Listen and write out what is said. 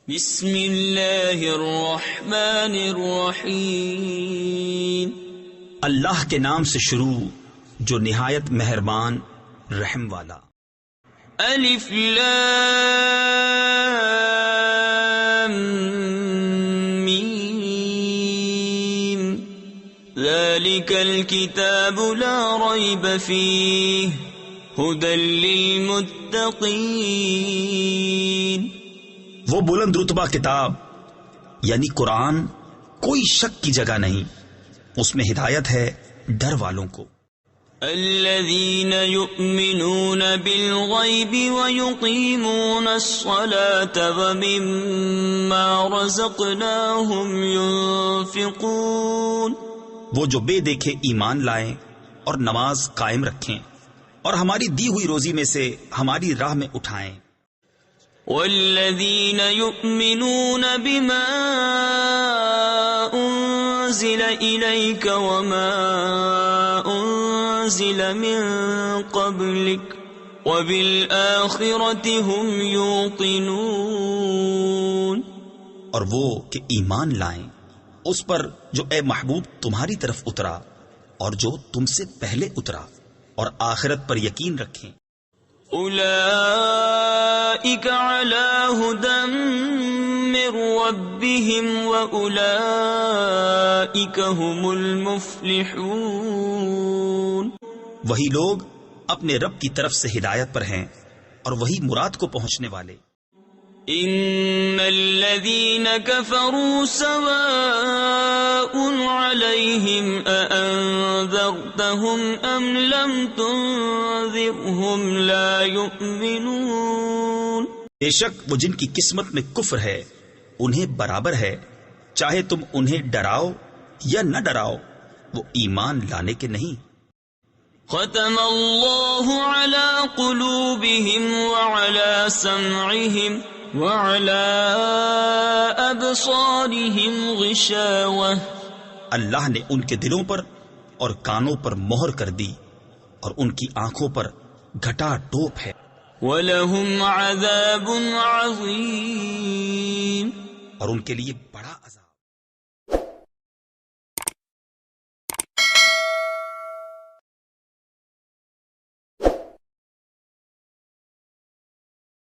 بسم اللہ الرحمن الرحیم، اللہ کے نام سے شروع جو نہایت مہربان رحم والا۔ الف لام میم، ذالک الکتاب لا ریب فیہ ھدی للمتقین۔ وہ بلند رتبہ کتاب یعنی قرآن کوئی شک کی جگہ نہیں، اس میں ہدایت ہے ڈر والوں کو۔ الذین یؤمنون بالغیب ویقیمون الصلاة ومما رزقناہم ینفقون۔ وہ جو بے دیکھے ایمان لائیں اور نماز قائم رکھیں اور ہماری دی ہوئی روزی میں سے ہماری راہ میں اٹھائیں۔ والذین یؤمنون بما انزل الیک وما انزل من قبلک وبالآخرۃ هم یوقنون۔ اور وہ کہ ایمان لائیں اس پر جو اے محبوب تمہاری طرف اترا اور جو تم سے پہلے اترا، اور آخرت پر یقین رکھیں۔ اولئک علی ھدی من ربہم واولئک ھم المفلحون۔ وہی لوگ اپنے رب کی طرف سے ہدایت پر ہیں اور وہی مراد کو پہنچنے والے۔ ان الذین کفروا سواء علیہم اانذرتہم ام لم تنذرہم لا یؤمنون۔ بے شک وہ جن کی قسمت میں کفر ہے انہیں برابر ہے، چاہے تم انہیں ڈراؤ یا نہ ڈراؤ، وہ ایمان لانے کے نہیں۔ ختم اللہ علی قلوبہم وعلی سمعہم وعلی ابصارہم غشاوہ۔ اللہ نے ان کے دلوں پر اور کانوں پر مہر کر دی اور ان کی آنکھوں پر گھٹا ٹوپ ہے۔ وَلَهُمْ عَذَابٌ عَظِيمٌ، اور ان کے لیے بڑا عذاب۔